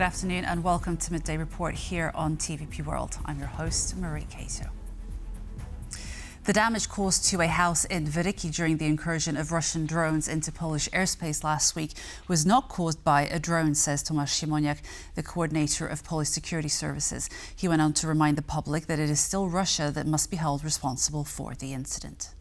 Good afternoon and welcome to Midday Report here on TVP World. I'm your host, Marie Cato. The damage caused to a house in Wyryki during the incursion of Russian drones into Polish airspace last week was not caused by a drone, says Tomasz Siemoniak, the coordinator of Polish security services. He went on to remind the public that it is still Russia that must be held responsible for the incident.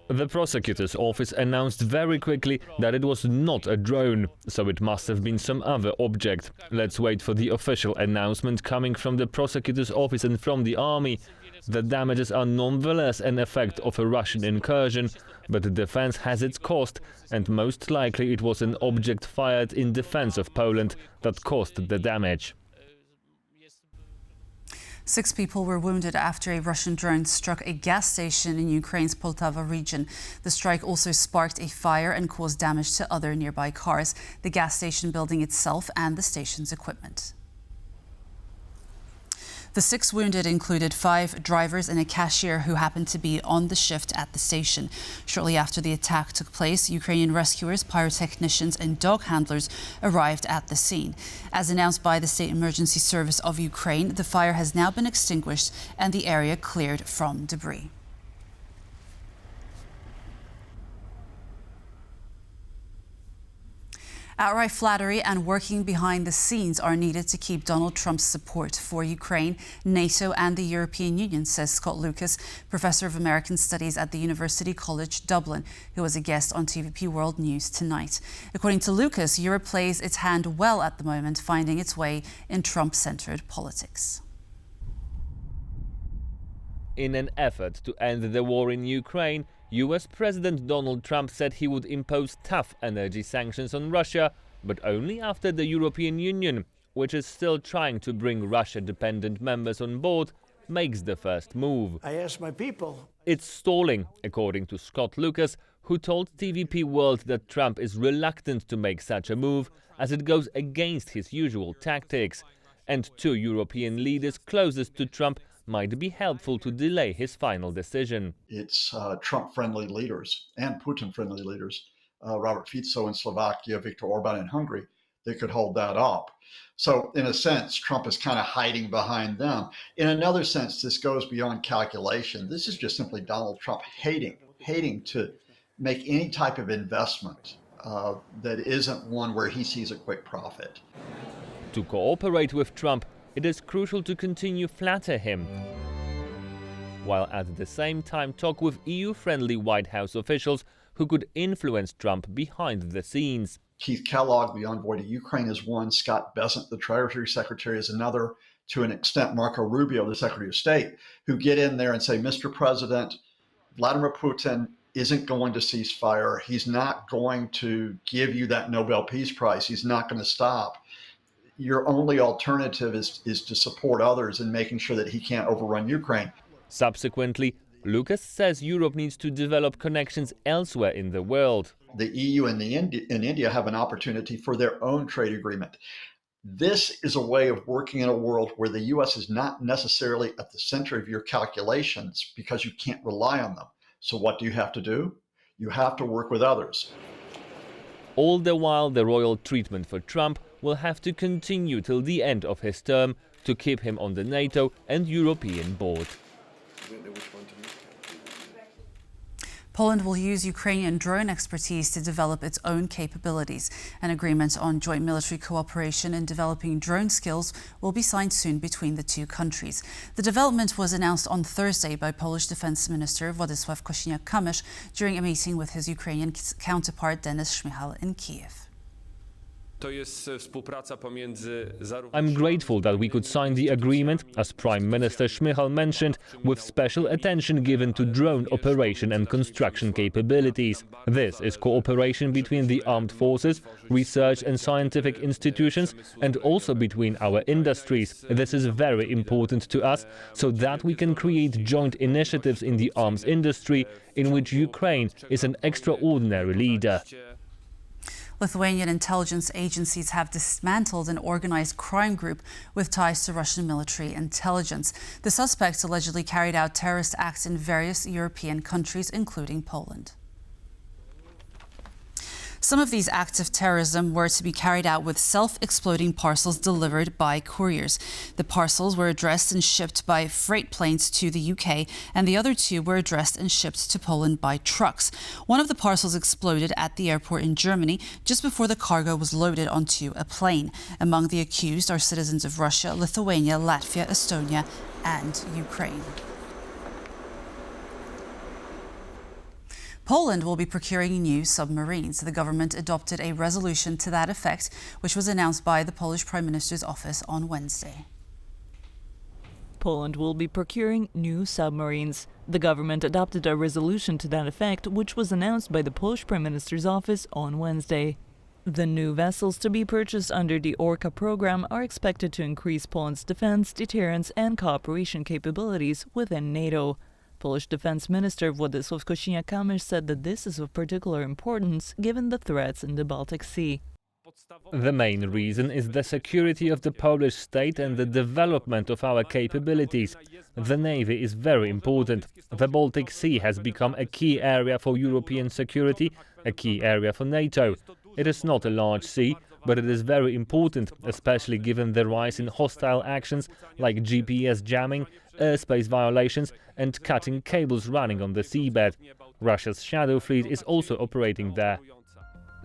The prosecutor's office announced very quickly that it was not a drone, so it must have been some other object. Let's wait for the official announcement coming from the prosecutor's office and from the army. The damages are nonetheless an effect of a Russian incursion, but the defense has its cost, and most likely it was an object fired in defense of Poland that caused the damage. 6 people were wounded after a Russian drone struck a gas station in Ukraine's Poltava region. The strike also sparked a fire and caused damage to other nearby cars, the gas station building itself and the station's equipment. The 6 wounded included 5 drivers and a cashier who happened to be on the shift at the station. Shortly after the attack took place, Ukrainian rescuers, pyrotechnicians and dog handlers arrived at the scene. As announced by the State Emergency Service of Ukraine, the fire has now been extinguished and the area cleared from debris. Outright flattery and working behind the scenes are needed to keep Donald Trump's support for Ukraine, NATO and the European Union, says Scott Lucas, Professor of American Studies at the University College Dublin, who was a guest on TVP World News tonight. According to Lucas, Europe plays its hand well at the moment, finding its way in Trump-centered politics. In an effort to end the war in Ukraine, US President Donald Trump said he would impose tough energy sanctions on Russia, but only after the European Union, which is still trying to bring Russia-dependent members on board, makes the first move. I asked my people. It's stalling, according to Scott Lucas, who told TVP World that Trump is reluctant to make such a move as it goes against his usual tactics. And 2 European leaders closest to Trump might be helpful to delay his final decision. It's Trump-friendly leaders and Putin-friendly leaders, Robert Fico in Slovakia, Viktor Orban in Hungary, they could hold that up. So in a sense, Trump is kind of hiding behind them. In another sense, this goes beyond calculation. This is just simply Donald Trump hating to make any type of investment that isn't one where he sees a quick profit. To cooperate with Trump, it is crucial to continue flatter him, while at the same time talk with EU-friendly White House officials who could influence Trump behind the scenes. Keith Kellogg, the envoy to Ukraine, is one. Scott Bessent, the Treasury Secretary, is another. To an extent, Marco Rubio, the Secretary of State, who get in there and say, Mr. President, Vladimir Putin isn't going to cease fire. He's not going to give you that Nobel Peace Prize. He's not going to stop. Your only alternative is to support others in making sure that he can't overrun Ukraine. Subsequently, Lucas says Europe needs to develop connections elsewhere in the world. The EU and India have an opportunity for their own trade agreement. This is a way of working in a world where the US is not necessarily at the center of your calculations because you can't rely on them. So what do you have to do? You have to work with others. All the while, the royal treatment for Trump will have to continue till the end of his term to keep him on the NATO and European board. Poland will use Ukrainian drone expertise to develop its own capabilities. An agreement on joint military cooperation in developing drone skills will be signed soon between the 2 countries. The development was announced on Thursday by Polish Defense Minister Władysław Kosiniak-Kamysz during a meeting with his Ukrainian counterpart Denys Shmyhal in Kyiv. I'm grateful that we could sign the agreement, as Prime Minister Shmyhal mentioned, with special attention given to drone operation and construction capabilities. This is cooperation between the armed forces, research and scientific institutions, and also between our industries. This is very important to us, so that we can create joint initiatives in the arms industry, in which Ukraine is an extraordinary leader. Lithuanian intelligence agencies have dismantled an organized crime group with ties to Russian military intelligence. The suspects allegedly carried out terrorist acts in various European countries, including Poland. Some of these acts of terrorism were to be carried out with self-exploding parcels delivered by couriers. The parcels were addressed and shipped by freight planes to the UK, and the other two were addressed and shipped to Poland by trucks. One of the parcels exploded at the airport in Germany just before the cargo was loaded onto a plane. Among the accused are citizens of Russia, Lithuania, Latvia, Estonia, and Ukraine. Poland will be procuring new submarines. The government adopted a resolution to that effect, which was announced by the Polish Prime Minister's office on Wednesday. Poland will be procuring new submarines. The government adopted a resolution to that effect, which was announced by the Polish Prime Minister's office on Wednesday. The new vessels to be purchased under the Orca program are expected to increase Poland's defense, deterrence and cooperation capabilities within NATO. Polish Defense Minister Władysław Kosiniak-Kamysz said that this is of particular importance given the threats in the Baltic Sea. The main reason is the security of the Polish state and the development of our capabilities. The Navy is very important. The Baltic Sea has become a key area for European security, a key area for NATO. It is not a large sea, but it is very important, especially given the rise in hostile actions like GPS jamming, airspace violations and cutting cables running on the seabed. Russia's shadow fleet is also operating there.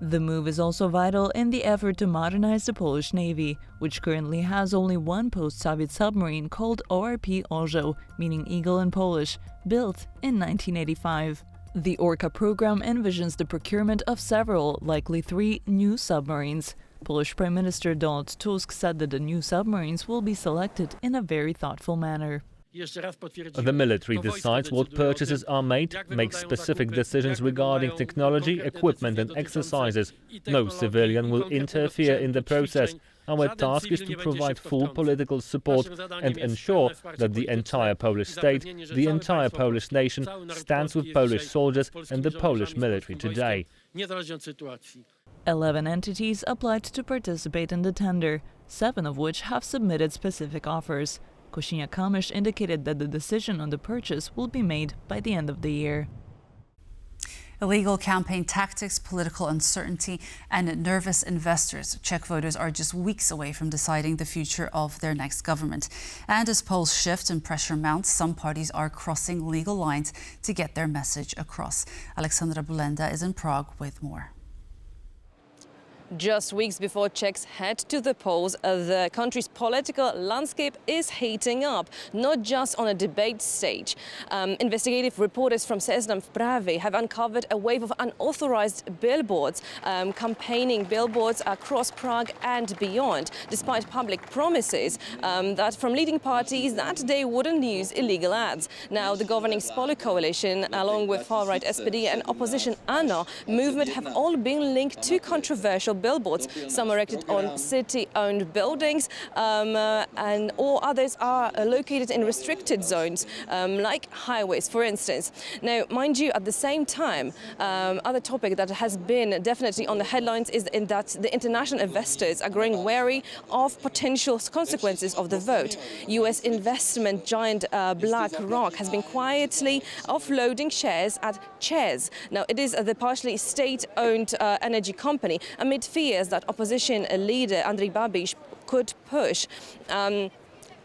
The move is also vital in the effort to modernize the Polish Navy, which currently has only one post-Soviet submarine called ORP Orzeł, meaning eagle in Polish, built in 1985. The Orca program envisions the procurement of several, likely 3, new submarines. Polish Prime Minister Donald Tusk said that the new submarines will be selected in a very thoughtful manner. The military decides what purchases are made, makes specific decisions regarding technology, equipment and exercises. No civilian will interfere in the process. Our task is to provide full political support and ensure that the entire Polish state, the entire Polish nation, stands with Polish soldiers and the Polish military today. 11 entities applied to participate in the tender, 7 of which have submitted specific offers. Kosiniak-Kamysz indicated that the decision on the purchase will be made by the end of the year. Illegal campaign tactics, political uncertainty, and nervous investors. Czech voters are just weeks away from deciding the future of their next government. And as polls shift and pressure mounts, some parties are crossing legal lines to get their message across. Alexandra Bulenda is in Prague with more. Just weeks before Czechs head to the polls, the country's political landscape is heating up, not just on a debate stage. Investigative reporters from Seznam v Pravi have uncovered a wave of unauthorized billboards, campaigning billboards across Prague and beyond, despite public promises that from leading parties that they wouldn't use illegal ads. Now, the governing Spolu coalition, along with far-right SPD and opposition ANO movement, have all been linked to controversial billboards, some erected on city-owned buildings, and all others are located in restricted zones, like highways, for instance. Now, mind you, at the same time, other topic that has been definitely on the headlines is that the international investors are growing wary of potential consequences of the vote. U.S. investment giant BlackRock has been quietly offloading shares at ČEZ. Now, it is the partially state-owned energy company amid fears that opposition leader Andrej Babiš could push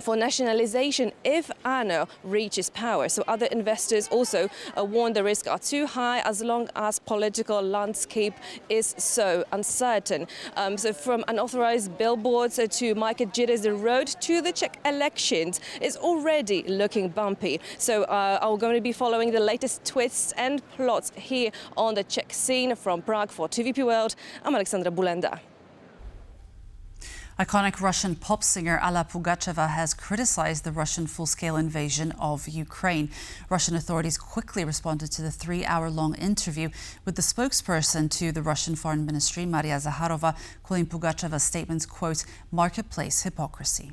for nationalization if ANO reaches power. So other investors also warn the risks are too high as long as political landscape is so uncertain. So from unauthorized billboards to market jitters, the road to the Czech elections is already looking bumpy. So I'm going to be following the latest twists and plots here on the Czech scene. From Prague for TVP World, I'm Alexandra Bulenda. Iconic Russian pop singer Alla Pugacheva has criticized the Russian full-scale invasion of Ukraine. Russian authorities quickly responded to the 3-hour-long interview with the spokesperson to the Russian Foreign Ministry, Maria Zakharova, calling Pugacheva's statements, quote, marketplace hypocrisy.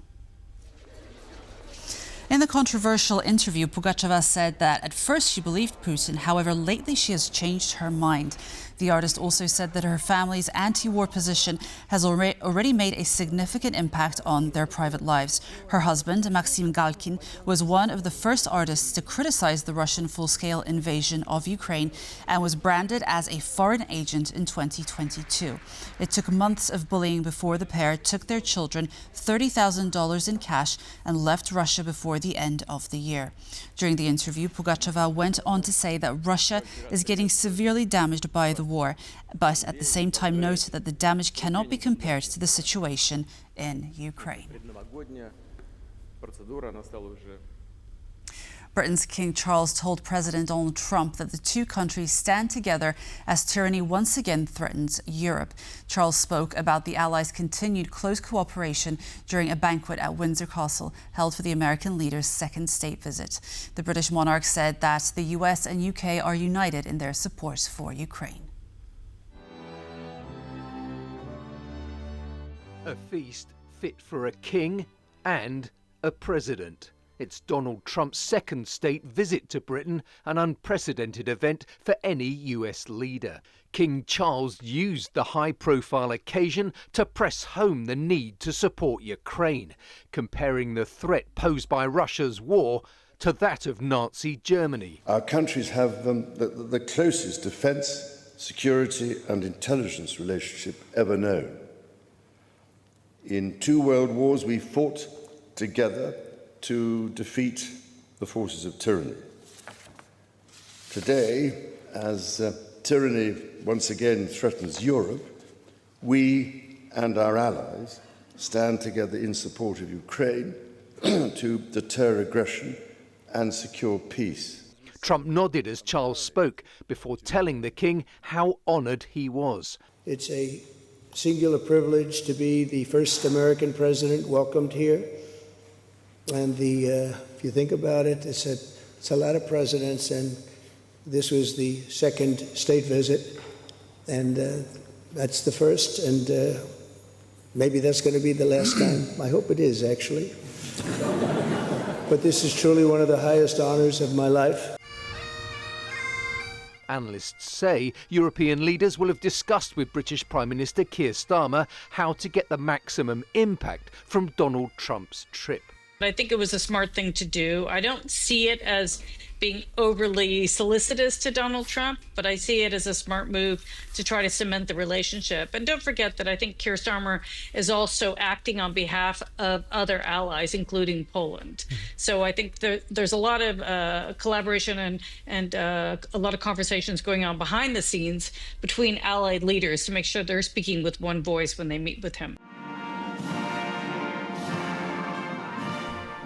In the controversial interview, Pugacheva said that at first she believed Putin, however, lately she has changed her mind. The artist also said that her family's anti-war position has already made a significant impact on their private lives. Her husband, Maxim Galkin, was one of the first artists to criticize the Russian full-scale invasion of Ukraine and was branded as a foreign agent in 2022. It took months of bullying before the pair took their children $30,000 in cash and left Russia before the end of the year. During the interview, Pugacheva went on to say that Russia is getting severely damaged by the war, but at the same time noted that the damage cannot be compared to the situation in Ukraine. Britain's King Charles told President Donald Trump that the two countries stand together as tyranny once again threatens Europe. Charles spoke about the Allies' continued close cooperation during a banquet at Windsor Castle held for the American leader's second state visit. The British monarch said that the US and UK are united in their support for Ukraine. A feast fit for a king and a president. It's Donald Trump's second state visit to Britain, an unprecedented event for any US leader. King Charles used the high-profile occasion to press home the need to support Ukraine, comparing the threat posed by Russia's war to that of Nazi Germany. Our countries have the closest defence, security and intelligence relationship ever known. In 2 world wars, we fought together to defeat the forces of tyranny. Today, as tyranny once again threatens Europe, we and our allies stand together in support of Ukraine to deter aggression and secure peace. Trump nodded as Charles spoke before telling the king how honoured he was. It's a singular privilege to be the first American president welcomed here. And if you think about it, it's a lot of presidents, and this was the second state visit, and that's the first, and maybe that's going to be the last time. I hope it is, actually. But this is truly one of the highest honors of my life. Analysts say European leaders will have discussed with British Prime Minister Keir Starmer how to get the maximum impact from Donald Trump's trip. I think it was a smart thing to do. I don't see it as being overly solicitous to Donald Trump, but I see it as a smart move to try to cement the relationship. And don't forget that I think Keir Starmer is also acting on behalf of other allies, including Poland. So I think there's a lot of collaboration and a lot of conversations going on behind the scenes between allied leaders to make sure they're speaking with one voice when they meet with him.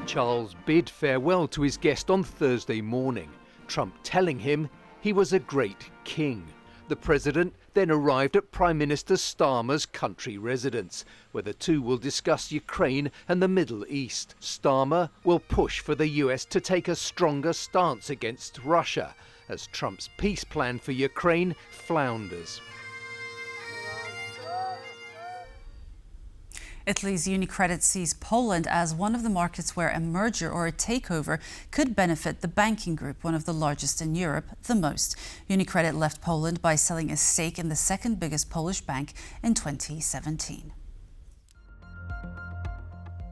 Charles bid farewell to his guest on Thursday morning, Trump telling him he was a great king. The president then arrived at Prime Minister Starmer's country residence, where the two will discuss Ukraine and the Middle East. Starmer will push for the US to take a stronger stance against Russia, as Trump's peace plan for Ukraine flounders. Italy's UniCredit sees Poland as one of the markets where a merger or a takeover could benefit the banking group, one of the largest in Europe, the most. UniCredit left Poland by selling a stake in the second biggest Polish bank in 2017.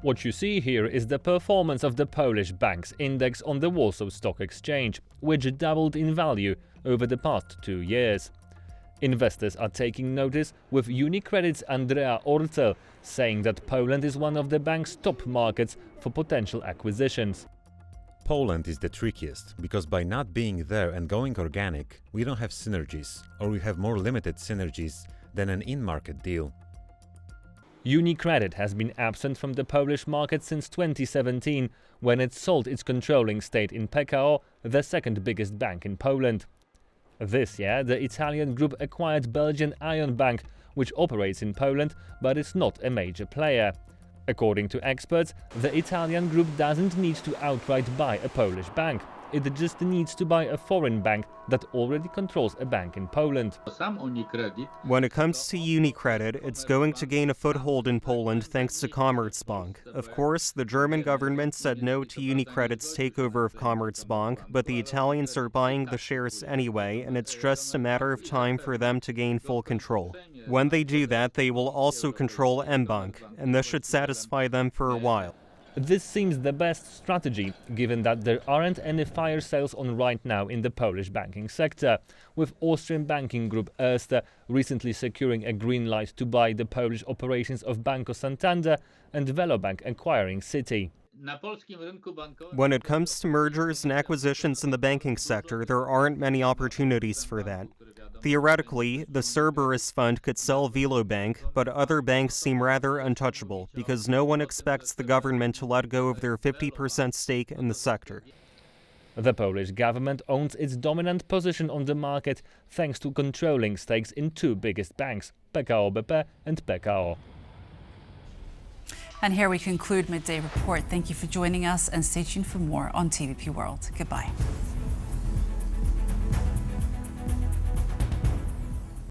What you see here is the performance of the Polish banks index on the Warsaw Stock Exchange, which doubled in value over the past 2 years. Investors are taking notice, with UniCredit's Andrea Orcel saying that Poland is one of the bank's top markets for potential acquisitions. Poland is the trickiest, because by not being there and going organic, we don't have synergies, or we have more limited synergies than an in-market deal. UniCredit has been absent from the Polish market since 2017, when it sold its controlling stake in PKO, the second biggest bank in Poland. This year, the Italian group acquired Belgian Ion Bank, which operates in Poland but is not a major player. According to experts, the Italian group doesn't need to outright buy a Polish bank. It just needs to buy a foreign bank that already controls a bank in Poland. When it comes to UniCredit, it's going to gain a foothold in Poland thanks to Commerzbank. Of course, the German government said no to UniCredit's takeover of Commerzbank, but the Italians are buying the shares anyway, and it's just a matter of time for them to gain full control. When they do that, they will also control mBank, and this should satisfy them for a while. This seems the best strategy, given that there aren't any fire sales on right now in the Polish banking sector, with Austrian banking group Erste recently securing a green light to buy the Polish operations of Banco Santander and Velobank acquiring Citi. When it comes to mergers and acquisitions in the banking sector, there aren't many opportunities for that. Theoretically, the Cerberus Fund could sell Velobank, but other banks seem rather untouchable because no one expects the government to let go of their 50% stake in the sector. The Polish government owns its dominant position on the market thanks to controlling stakes in two biggest banks, PKO BP and PKO. And here we conclude Midday Report. Thank you for joining us and stay tuned for more on TVP World. Goodbye.